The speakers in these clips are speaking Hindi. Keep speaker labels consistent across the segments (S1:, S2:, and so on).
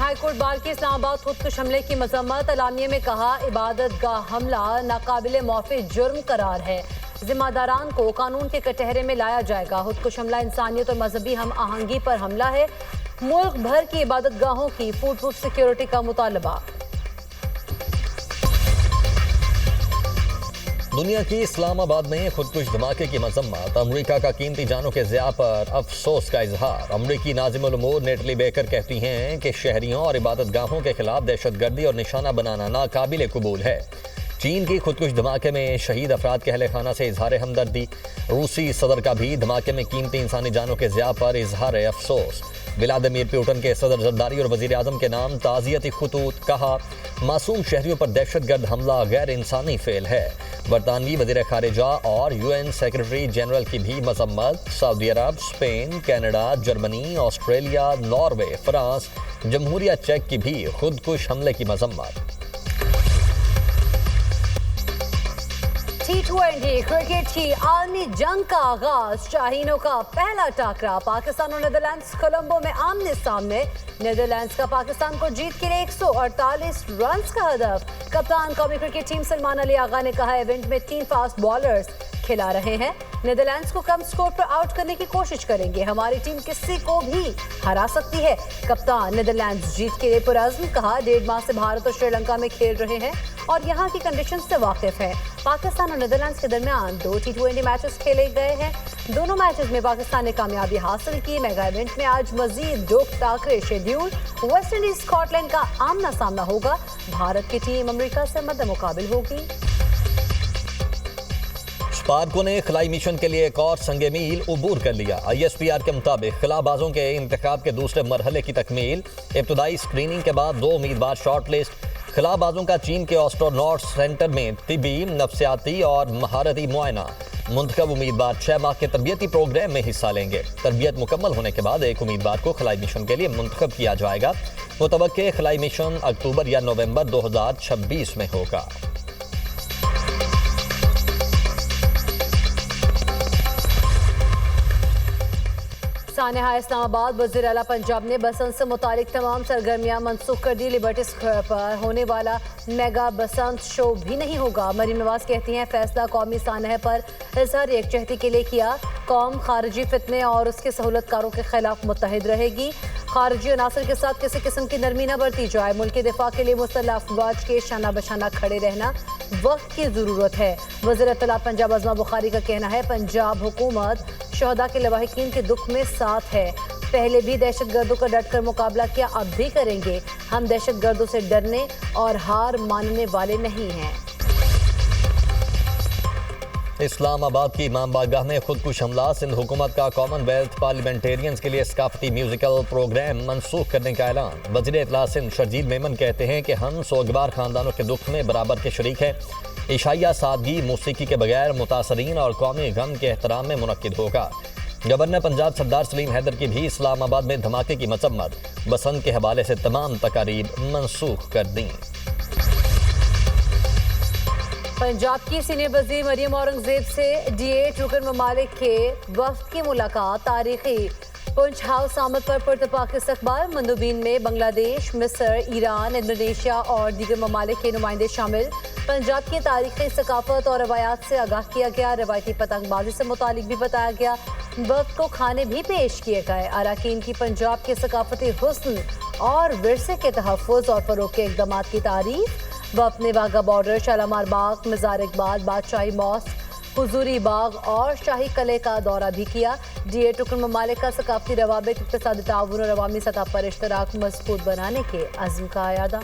S1: हाई कोर्ट बार के इस्लामाबाद खुदकुश हमले की मजम्मत। एलामिये में कहा, इबादत गाह हमला नाकाबिले मौफ़ी जुर्म करार है। जिम्मेदारान को कानून के कटहरे में लाया जाएगा। खुदकुश हमला इंसानियत और मजहबी हम आहंगी पर हमला है। मुल्क भर की इबादत गाहों की फूड प्रूफ सिक्योरिटी का मुतालबा।
S2: दुनिया की इस्लामाबाद में खुदकुश धमाके की मजम्मत। अमरीका का कीमती जानों के ज़िया पर अफसोस का इजहार। अमरीकी नाज़िमुल उमूर नेटली बेकर कहती हैं कि शहरियों और इबादत गाहों के खिलाफ दहशतगर्दी और निशाना बनाना नाकाबिले कबूल है। चीन की खुदकुश धमाके में शहीद अफराद के अहले खाना से इजहार हमदर्दी। रूसी सदर का भी धमाके में कीमती इंसानी जानों के ज़िया पर इजहार अफसोस। व्लादिमीर पुतिन के सदर जरदारी और वज़ीर आज़म के नाम ताज़ियती खुतूत। कहा, मासूम शहरियों पर दहशतगर्द हमला गैर इंसानी फेल है। बरतानवी वज़ीर खारिजा और UN सेक्रेटरी जनरल की भी मजम्मत। सऊदी अरब, Spain, Canada, Germany, Australia, Norway, France, जमहूरिया चेक की भी खुदकुश हमले की मजम्मत।
S1: T20 क्रिकेट की आलमी जंग का आगाज। शाहीनों का पहला टाकरा। पाकिस्तान और नीदरलैंड्स कोलंबो में आमने सामने। नीदरलैंड्स का पाकिस्तान को जीत के लिए 148 रन का हदफ। कप्तान कौमी क्रिकेट टीम सलमान अली आगा ने कहा, इवेंट में 3 फास्ट बॉलर्स खिला रहे हैं। नीदरलैंड्स को कम स्कोर पर आउट करने की कोशिश करेंगे। हमारी टीम किसी को भी हरा सकती है। कप्तान नीदरलैंड्स जीत के लिए पुरअज़्म। कहा, 1.5 माह से भारत और श्रीलंका में खेल रहे हैं और यहाँ की कंडीशन से वाकिफ है। पाकिस्तान और नीदरलैंड्स के दरमियान 2 T20 मैचेस खेले गए हैं। दोनों मैचेस में पाकिस्तान ने कामयाबी हासिल की। मेगा इवेंट में आज मजीद 2 Thakare schedule. West Indies Scotland का आमना सामना होगा। भारत की टीम अमेरिका से मद्दे मुकाबिल होगी।
S2: स्पार्को ने खलाई मिशन के लिए एक और संगे मील उबूर कर लिया। ISPR के मुताबिक खिलाबाजों के इंतखाब के दूसरे मरहले की तकमील। इब्तदाई स्क्रीनिंग के बाद 2 उम्मीदवार शॉर्ट लिस्ट। खिलाबाजों का चीन के एस्ट्रोनॉट सेंटर में तिबी, नफ्सियाती और महारती मुआयना। मुंतखब उम्मीदवार 6 माह के तरबियती प्रोग्राम में हिस्सा लेंगे। तरबियत मुकम्मल होने के बाद एक उम्मीदवार को खलाई मिशन के लिए मुंतखब किया जाएगा। मुतवक्के खलाई मिशन अक्टूबर या नवंबर 2026 में होगा।
S1: सानेहा इस्लामाबाद। वज़ीर आला पंजाब ने बसंत से मुतालिक तमाम सरगर्मियां मनसूख कर दी। लिबर्टी स्क्वायर पर होने वाला मेगा बसंत शो भी नहीं होगा। मरीम नवाज कहती हैं, फैसला कौमी सानह पर इज़हार यकजहती के लिए किया। कौम खारजी फितने और उसके सहूलतकारों के खिलाफ मुत्तहिद रहेगी। खारजी अनासर के साथ किसी किस्म की नरमी न बरती जाए। मुल्क के दिफा के लिए मुस्तल्ह अफवाज के शाना बशाना खड़े रहना वक्त की ज़रूरत है। वज़ीर इत्तलात पंजाब अज़मा बुखारी का कहना है, पंजाब हुकूमत शहदा के लवाहिकीन के दुख में साथ है। पहले भी दहशतगर्दों का डट कर मुकाबला किया, अब भी करेंगे। हम दहशतगर्दों से डरने और हार मानने वाले नहीं हैं।
S2: इस्लामाबाद की इमाम बारगाह में खुदकुश हमला। सिंध हुकूमत का कॉमनवेल्थ पार्लियामेंटेरियंस के लिए सकाफती म्यूजिकल प्रोग्राम मनसूख करने का ऐलान। वज़ीर इत्तलात सिंध शरजील मेमन कहते हैं कि हम सोगवार खानदानों के दुख में बराबर के शरीक हैं। इशाइया सादगी मौसीकी के बगैर मुतासरीन और कौमी गम के एहतराम में मुनक्किद होगा। गवर्नर पंजाब सरदार सलीम हैदर की भी इस्लामाबाद में धमाके की मजम्मत। बसंत के हवाले से तमाम तकारीब मनसूख कर दी।
S1: पंजाब की सीनियर वज़ीर मरियम औरंगजेब से D8 रुकन ममालिक के वफ्द की मुलाकात। तारीखी पुंछ हाउस आमद पर पुरतपाक इस्तकबाल। मंदुबीन में बांग्लादेश, मिस्र, ईरान, इंडोनेशिया और दीगर ममालिक के नुमाइंदे शामिल। पंजाब की तारीखी सकाफत और रवायात से आगाह किया गया। रवायती पतंगबाजी से मुतालिक भी बताया गया। वक्त को खाने भी पेश किए गए। अरकान की पंजाब के सकाफती हुस्न और विरसे के तहफ़्फ़ुज़ और फ़रोग़ के इक़दामात की तारीफ। वफ़द ने वाघा बॉर्डर, शालामार बाग, मज़ार इक़बाल, बादशाही मॉस्क, हुजूरी बाग और शाही किले का दौरा भी किया। D8 रुकन ममालिक का सकाफती रवाबित, इक़्तिसादी ताउन और अवामी सतह पर इश्तराक मज़बूत बनाने के अज़्म का अयादा।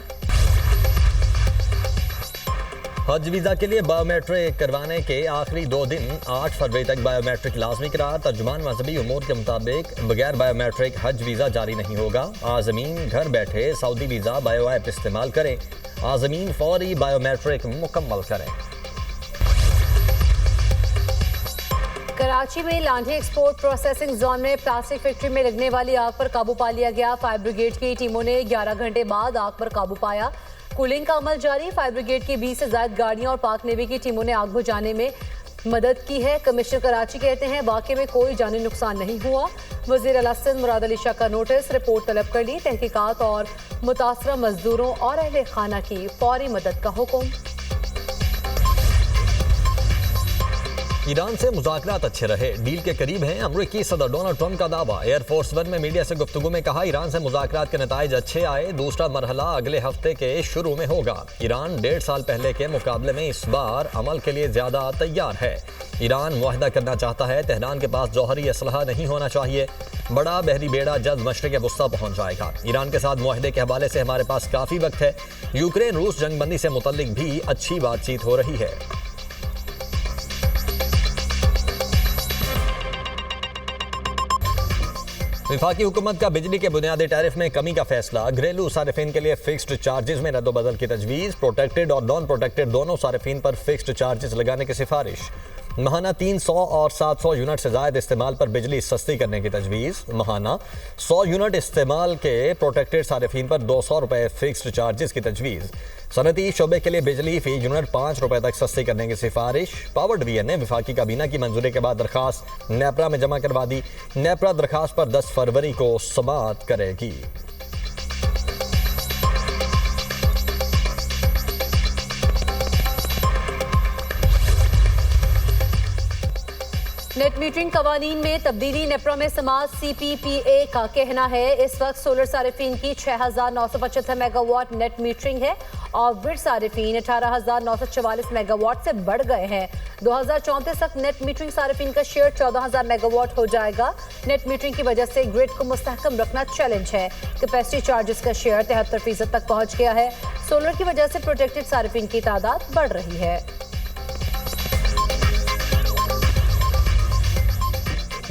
S2: हज वीज़ा के लिए बायोमेट्रिक करवाने के आखिरी 2 दिन 8 फरवरी तक बायोमेट्रिक लाजमी करार। तर्जुमान मजहबी उमूर के मुताबिक बगैर बायोमेट्रिक हज वीज़ा जारी नहीं होगा। आज़मीन घर बैठे सऊदी वीज़ा बायो ऐप इस्तेमाल करें। आज़मीन फौरी बायोमेट्रिक मुकम्मल करें।
S1: कराची में लांढी एक्सपोर्ट प्रोसेसिंग जोन में प्लास्टिक फैक्ट्री में लगने वाली आग पर काबू पा लिया गया। फायर ब्रिगेड की टीमों ने 11 घंटे बाद आग पर काबू पाया। कूलिंग का अमल जारी। फायर ब्रिगेड की 20 से ज्यादा गाड़ियां और पाक नेवी की टीमों ने आग बुझाने में मदद की है। कमिश्नर कराची कहते हैं वाकई में कोई जानी नुकसान नहीं हुआ। वजीर आला सिंध मुराद अली शाह का नोटिस, रिपोर्ट तलब कर ली। तहकीकात और मुतासरा मजदूरों और अहले खाना की फौरी मदद का हुक्म।
S2: ईरान से मुज़ाकरात अच्छे रहे, डील के करीब हैं अमरीकी सदर डोनाल्ड ट्रंप का दावा। एयरफोर्स वन में मीडिया से गुफ्तगू में कहा, ईरान से मुज़ाकरात के नताइज अच्छे आए, दूसरा मरहला अगले हफ्ते के शुरू में होगा। ईरान 1.5 साल पहले के मुकाबले में इस बार अमल के लिए ज्यादा तैयार है। ईरान मुआहदा करना चाहता है, तेहरान के पास जौहरी असलहा नहीं होना चाहिए। बड़ा बहरी बेड़ा जल्द मशरिक़ वुस्ता पहुंच जाएगा। ईरान के साथ मुआहदे के हवाले से हमारे पास काफ़ी वक्त है। यूक्रेन रूस जंगबंदी से मुतल्लिक भी अच्छी बातचीत हो रही है। वफाकी हुकूमत का बिजली के बुनियादी टैरिफ में कमी का फैसला। घरेलू सारिफिन के लिए फिक्स्ड चार्जेस में रद्दोबदल की तजवीज़। प्रोटेक्टेड और नॉन प्रोटेक्टेड दोनों सारिफिन पर फिक्स्ड चार्जेस लगाने की सिफारिश। महाना 300 और 700 यूनिट से ज़ायद इस्तेमाल पर बिजली सस्ती करने की तजवीज़। महाना 100 यूनिट इस्तेमाल के प्रोटेक्टेड सारिफिन पर 200 रुपये फिक्स्ड चार्जेस की तजवीज़। सनती शोबे के लिए बिजली फी यूनिट 5 रुपये तक सस्ती करने की सिफारिश। पावर डिवीजन ने वफाकी काबीना की मंजूरी के बाद दरखास्त नेपरा में जमा करवा दी। नेपरा दरखास्त पर 10 फरवरी को समाअत करेगी।
S1: नेट मीटरिंग कवानीन में तब्दीली। नेपरा में समाज CPPA का कहना है इस वक्त सोलर सारिफिन की 6,975 मेगावाट नेट मीटरिंग है और ग्रिड सारिफिन 18,944 मेगावाट से बढ़ गए हैं। 2034 तक नेट मीटरिंग सारिफिन का शेयर 14,000 मेगावाट हो जाएगा। नेट मीटरिंग की वजह से ग्रिड को मुस्तहकम रखना चैलेंज है। कैपेसिटी चार्जेस का शेयर 73% तक पहुंच गया है। सोलर की वजह से प्रोटेक्टेड सारिफिन की तादाद बढ़ रही है।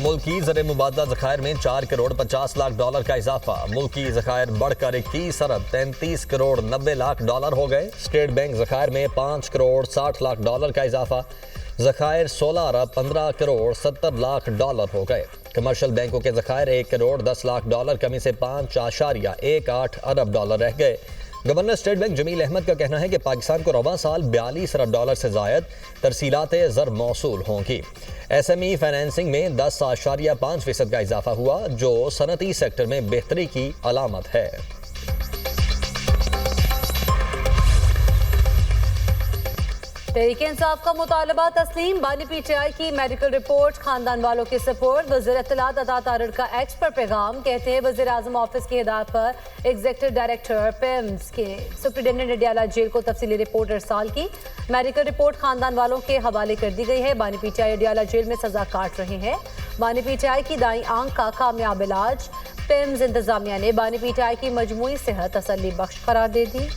S2: मुल्की ज़र मुबादला ज़खायर में 4 करोड़ 50 लाख डॉलर का इजाफा। मुल्की ज़खायर बढ़कर 21 अरब 33 करोड़ 90 लाख डॉलर हो गए। स्टेट बैंक ज़खायर में 5 करोड़ 60 लाख डॉलर का इजाफा। ज़खायर 16 अरब 15 करोड़ 70 लाख डॉलर हो गए। कमर्शियल बैंकों के ज़खायर 1 करोड़ 10 लाख डॉलर कमी से 5.18 अरब डॉलर रह गए। Governor state bank Jamil Ahmad का कहना है कि पाकिस्तान को रवां साल 42 अरब डॉलर से ज़ायद तरसीलात ज़र मौसूल होंगी। SME फाइनेंसिंग में 10.5% का इजाफा हुआ, जो सनती सेक्टर में बेहतरी की अलामत है।
S1: तहरीक इंसाफ का मुतालबा तस्लीम। बानी PTI की मेडिकल रिपोर्ट खानदान वालों के सपोर्ट। वज़ीर इत्तलात अता तारिर का एक्स पर पैगाम। कहते हैं वज़ीर आज़म ऑफिस की हिदायत पर एग्जीक्यूटिव डायरेक्टर PIMS के सुप्रिटेंडेंट अडियाला जेल को तफसीली रिपोर्ट इरसाल की। मेडिकल रिपोर्ट खानदान वालों के हवाले कर दी गई है। बानी PTI अडियाला जेल में सजा काट रहे हैं। बानी PTI की दाई आंख का कामयाब इलाज। PIMS इंतजामिया ने बानी PTI की मजमूई सेहत तसल्ली बख्श करार दे दी।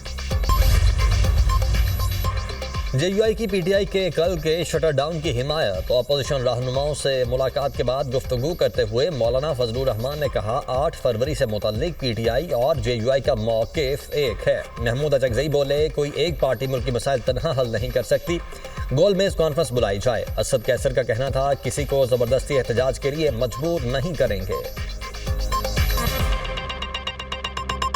S2: JUI की PTI के कल के शटर डाउन की हिमायत। अपोजिशन रहनुमाओं से मुलाकात के बाद गुफ्तगू करते हुए मौलाना फजलुर रहमान ने कहा 8 फरवरी से मुतल्लिक PTI और JUI का मौक़िफ़ एक है। महमूद अचकज़ई बोले, कोई एक पार्टी मुल्की मसाइल तनहा हल नहीं कर सकती, गोल मेज कॉन्फ्रेंस बुलाई जाए। असद कैसर का कहना था, किसी को ज़बरदस्ती एहतजाज के लिए मजबूर नहीं करेंगे।